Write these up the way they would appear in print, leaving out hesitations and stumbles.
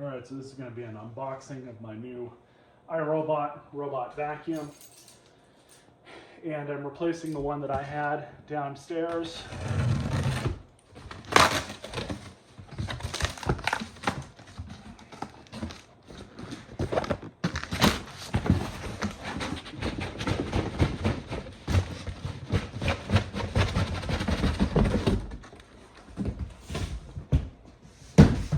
Alright, so this is going to be an unboxing of my new iRobot robot vacuum. And I'm replacing the one that I had downstairs.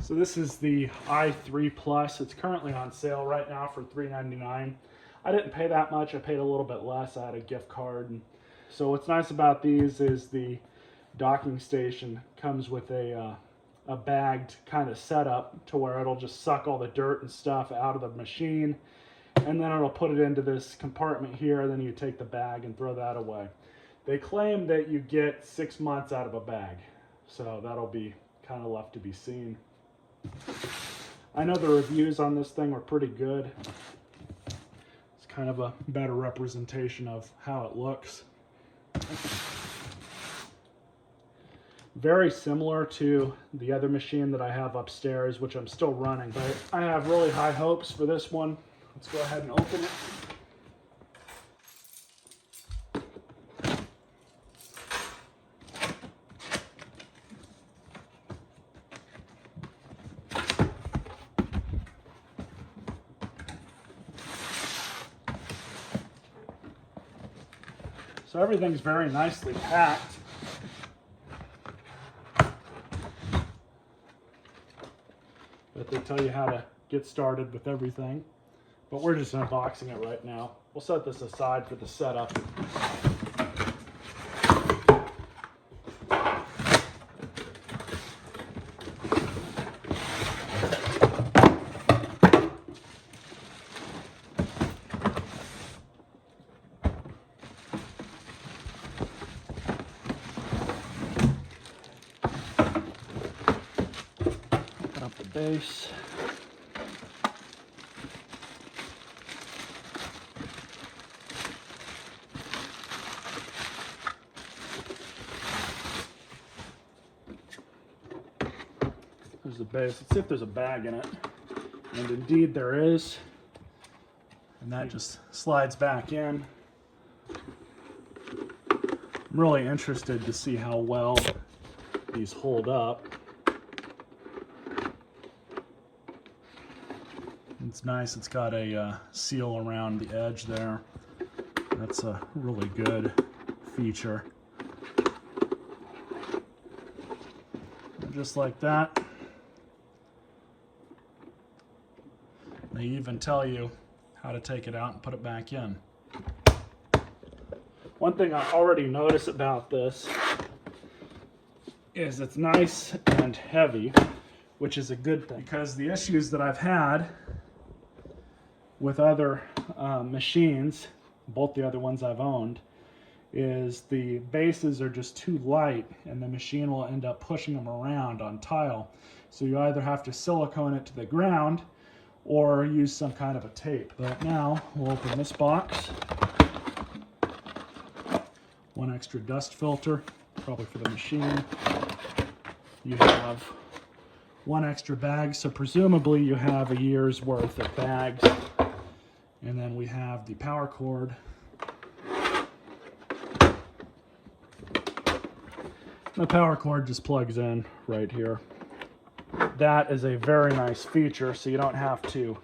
So this is the i3 Plus. It's currently on sale right now for $3.99. I didn't pay that much. I paid a little bit less. I had a gift card. And so what's nice about these is the docking station comes with a bagged kind of setup to where it'll just suck all the dirt and stuff out of the machine, and then it'll put it into this compartment here, and then you take the bag and throw that away. They claim that you get 6 months out of a bag, so that'll be kind of left to be seen. I know the reviews on this thing were pretty good. It's kind of a better representation of how it looks. Very similar to the other machine that I have upstairs, which I'm still running, but I have really high hopes for this one. Let's go ahead and open it. So everything's very nicely packed. But they tell you how to get started with everything. But we're just unboxing it right now. We'll set this aside for the setup. Up the base. There's the base. Let's see if there's a bag in it. And indeed there is. And that just slides back in. I'm really interested to see how well these hold up. It's nice. It's got a seal around the edge there. That's a really good feature. And just like that. They even tell you how to take it out and put it back in. One thing I already noticed about this is it's nice and heavy, which is a good thing, because the issues that I've had with other machines, both the other ones I've owned, is the bases are just too light and the machine will end up pushing them around on tile. So you either have to silicone it to the ground or use some kind of a tape. But now we'll open this box. One extra dust filter, probably for the machine. You have one extra bag, so presumably you have a year's worth of bags. And then we have the power cord. The power cord just plugs in right here. That is a very nice feature, so you don't have to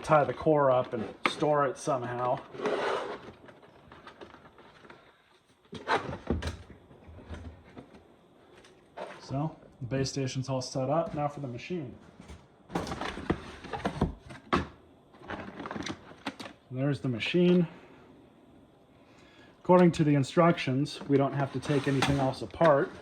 tie the core up and store it somehow. So the base station's all set up. Now for the machine. There's the machine. According to the instructions, we don't have to take anything else apart.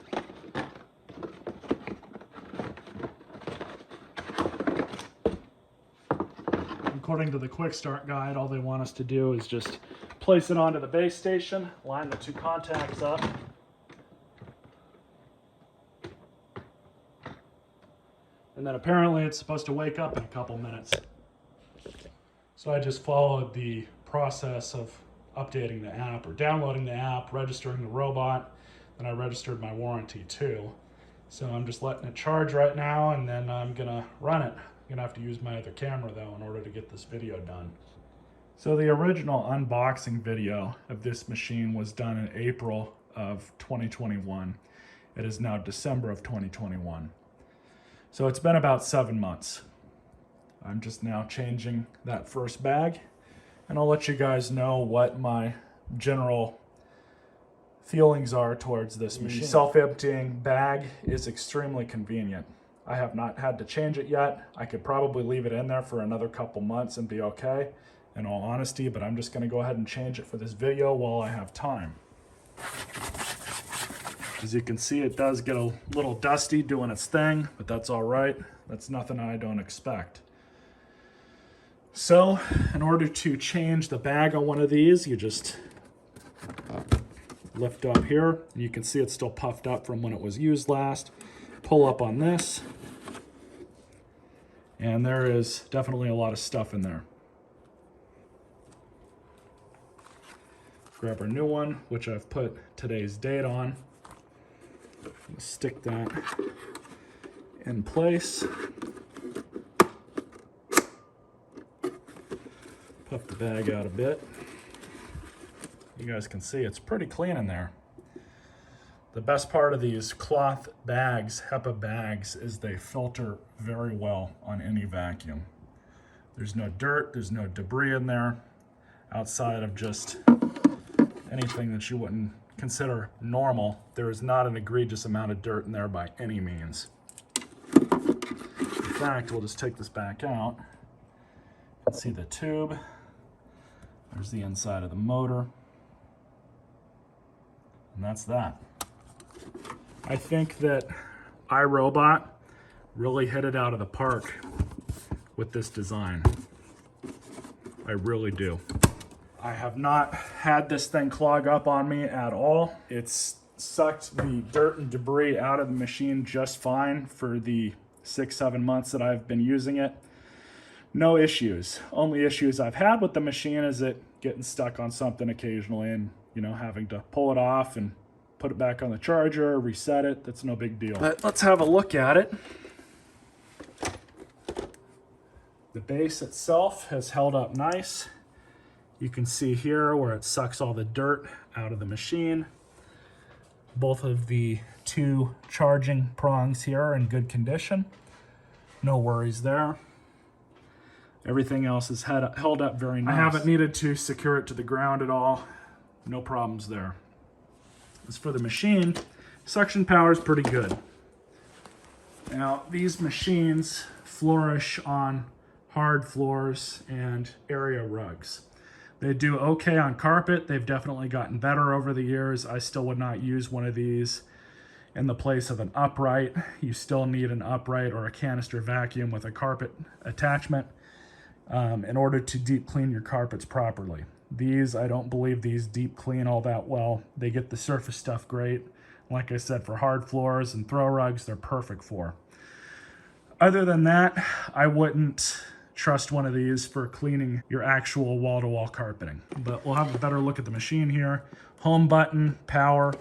According to the quick start guide, all they want us to do is just place it onto the base station, line the two contacts up, and then apparently it's supposed to wake up in a couple minutes. So I just followed the process of updating the app or downloading the app, registering the robot, and I registered my warranty too. So I'm just letting it charge right now, and then I'm gonna run it. gonna have to use my other camera though in order to get this video done. So the original unboxing video of this machine was done in April of 2021. It is now December of 2021. So it's been about 7 months. I'm just now changing that first bag, and I'll let you guys know what my general feelings are towards this machine. The self-emptying bag is extremely convenient. I have not had to change it yet. I could probably leave it in there for another couple months and be okay, in all honesty, but I'm just gonna go ahead and change it for this video while I have time. As you can see, it does get a little dusty doing its thing, but that's all right. That's nothing I don't expect. So, in order to change the bag on one of these, you just lift up here, and you can see it's still puffed up from when it was used last. Pull up on this, and there is definitely a lot of stuff in there. Grab our new one, which I've put today's date on. Stick that in place. Puff the bag out a bit. You guys can see it's pretty clean in there. The best part of these cloth bags, HEPA bags, is they filter very well on any vacuum. There's no dirt, there's no debris in there, outside of just anything that you wouldn't consider normal. There is not an egregious amount of dirt in there by any means. In fact, we'll just take this back out and see the tube. There's the inside of the motor. And that's that. I think that iRobot really hit it out of the park with this design. I really do. I have not had this thing clog up on me at all. It's sucked the dirt and debris out of the machine just fine for the 6-7 months that I've been using it. No issues. Only issues I've had with the machine is it getting stuck on something occasionally and, you know, having to pull it off and put it back on the charger, reset it. That's no big deal. But let's have a look at it. The base itself has held up nice. You can see here where it sucks all the dirt out of the machine. Both of the two charging prongs here are in good condition. No worries there. Everything else is held up very nice. I haven't needed to secure it to the ground at all. No problems there. As for the machine, suction power is pretty good. Now, these machines flourish on hard floors and area rugs. They do okay on carpet. They've definitely gotten better over the years. I still would not use one of these in the place of an upright. You still need an upright or a canister vacuum with a carpet attachment in order to deep clean your carpets properly. These, I don't believe these deep clean all that well. They get the surface stuff great. Like I said, for hard floors and throw rugs, they're perfect for. Other than that, I wouldn't trust one of these for cleaning your actual wall-to-wall carpeting. But we'll have a better look at the machine here. Home button, power.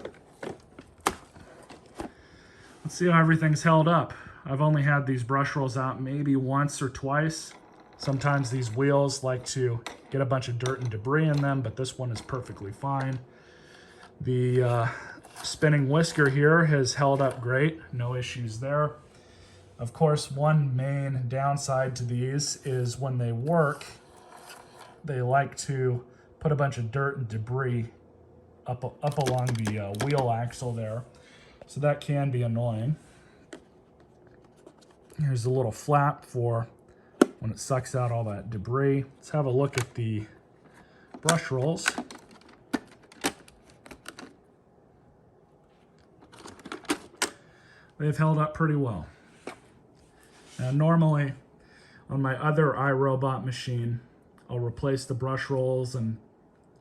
Let's see how everything's held up. I've only had these brush rolls out maybe once or twice. Sometimes these wheels like to get a bunch of dirt and debris in them, but this one is perfectly fine. The spinning whisker here has held up great. No issues there. Of course, one main downside to these is when they work, they like to put a bunch of dirt and debris up along the wheel axle there. So that can be annoying. Here's a little flap for when it sucks out all that debris. Let's have a look at the brush rolls. They've held up pretty well. Now, normally on my other iRobot machine, I'll replace the brush rolls and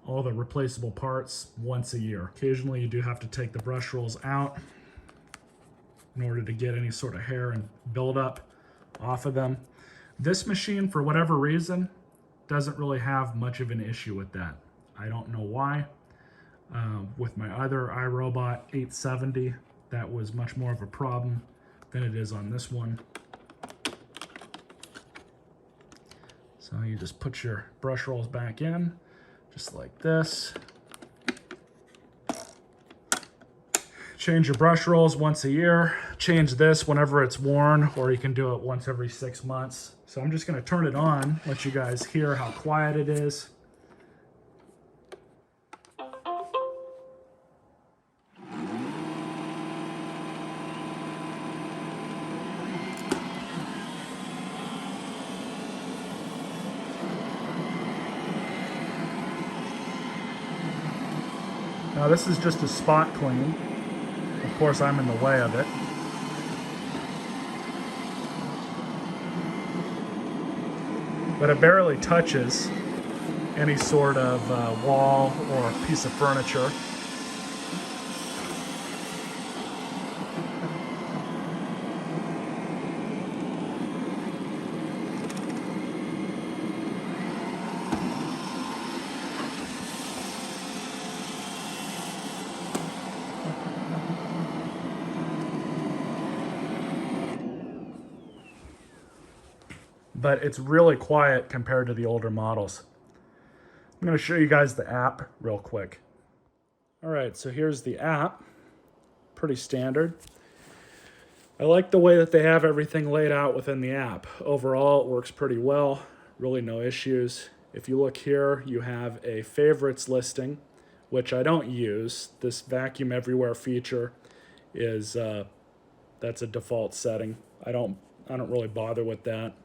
all the replaceable parts once a year. Occasionally you do have to take the brush rolls out in order to get any sort of hair and buildup off of them. This machine, for whatever reason, doesn't really have much of an issue with that. I don't know why. With my other iRobot 870, that was much more of a problem than it is on this one. So you just put your brush rolls back in, just like this. Change your brush rolls once a year. Change this whenever it's worn, or you can do it once every 6 months. So I'm just gonna turn it on, let you guys hear how quiet it is. Now this is just a spot clean. Of course, I'm in the way of it. But it barely touches any sort of wall or piece of furniture. But it's really quiet compared to the older models. I'm going to show you guys the app real quick. All right, so here's the app. Pretty standard. I like the way that they have everything laid out within the app. Overall, it works pretty well. Really no issues. If you look here, you have a favorites listing, which I don't use. This vacuum everywhere feature is that's a default setting. I don't really bother with that.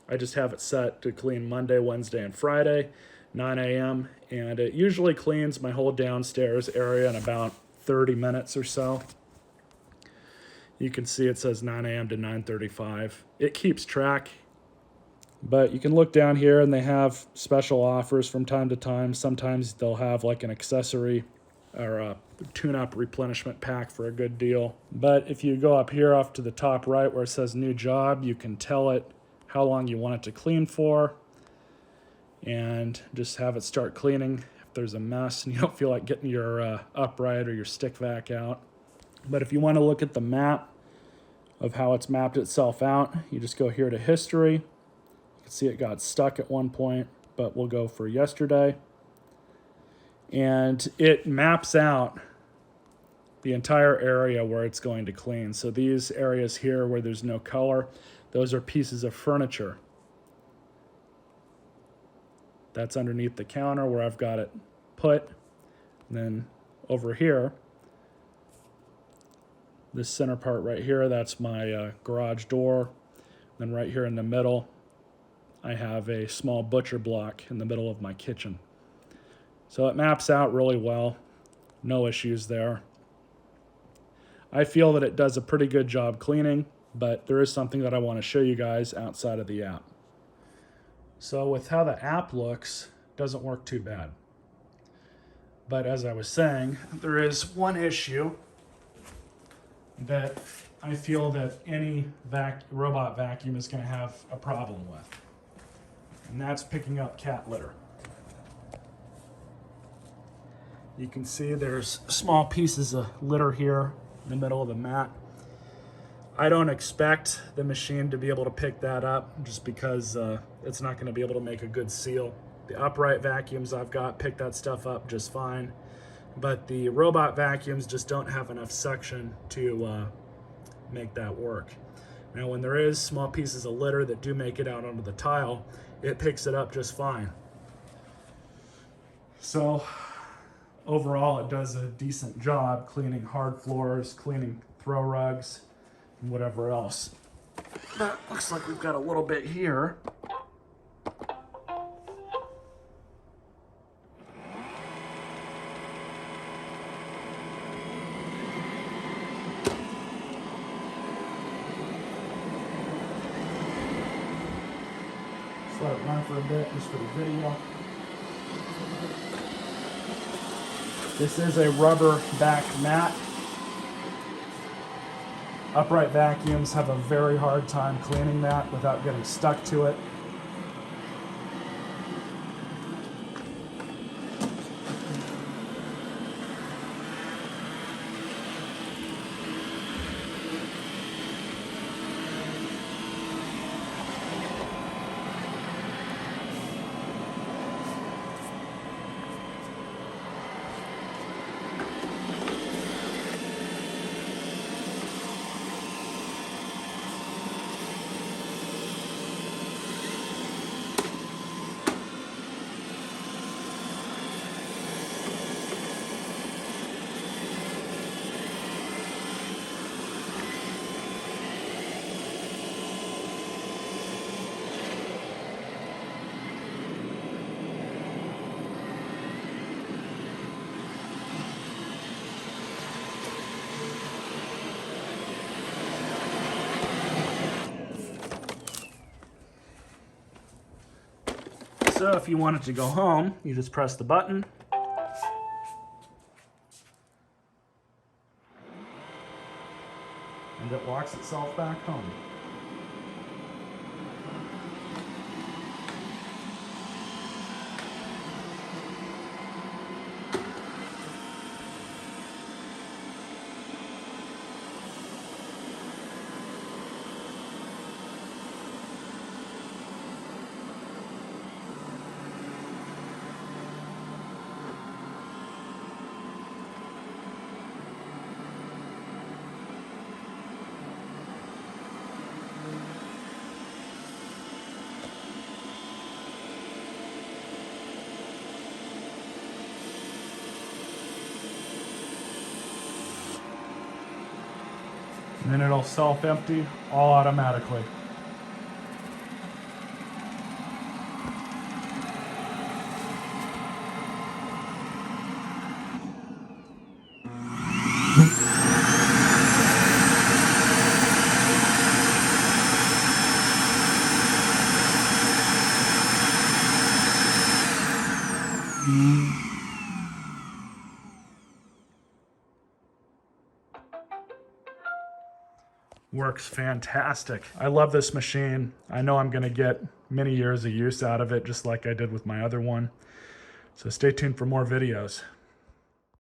I just have it set to clean Monday, Wednesday, and Friday, 9 a.m. And it usually cleans my whole downstairs area in about 30 minutes or so. You can see it says 9 a.m. to 9:35. It keeps track, but you can look down here and they have special offers from time to time. Sometimes they'll have like an accessory or a tune-up replenishment pack for a good deal. But if you go up here off to the top right where it says new job, you can tell it how long you want it to clean for and just have it start cleaning if there's a mess and you don't feel like getting your upright or your stick vac out. But if you want to look at the map of how it's mapped itself out, you just go here to history. You can see it got stuck at one point, but we'll go for yesterday. And it maps out the entire area where it's going to clean. So these areas here where there's no color, those are pieces of furniture. That's underneath the counter where I've got it put. And then over here, this center part right here, that's my garage door. Then right here in the middle, I have a small butcher block in the middle of my kitchen. So it maps out really well. No issues there. I feel that it does a pretty good job cleaning, but there is something that I want to show you guys outside of the app. So with how the app looks, it doesn't work too bad. But as I was saying, there is one issue that I feel that any robot vacuum is going to have a problem with. And that's picking up cat litter. You can see there's small pieces of litter here in the middle of the mat. I don't expect the machine to be able to pick that up just because it's not going to be able to make a good seal. The upright vacuums I've got pick that stuff up just fine, but the robot vacuums just don't have enough suction to make that work. Now when there is small pieces of litter that do make it out onto the tile, it picks it up just fine. So overall it does a decent job cleaning hard floors, cleaning throw rugs, and whatever else. But looks like we've got a little bit here. Just let it run for a bit just for the video. This is a rubber back mat. Upright vacuums have a very hard time cleaning that without getting stuck to it. So if you want it to go home, you just press the button. And it locks itself back home. And then it'll self-empty all automatically. Works fantastic. I love this machine. I know I'm gonna get many years of use out of it, just like I did with my other one. So stay tuned for more videos.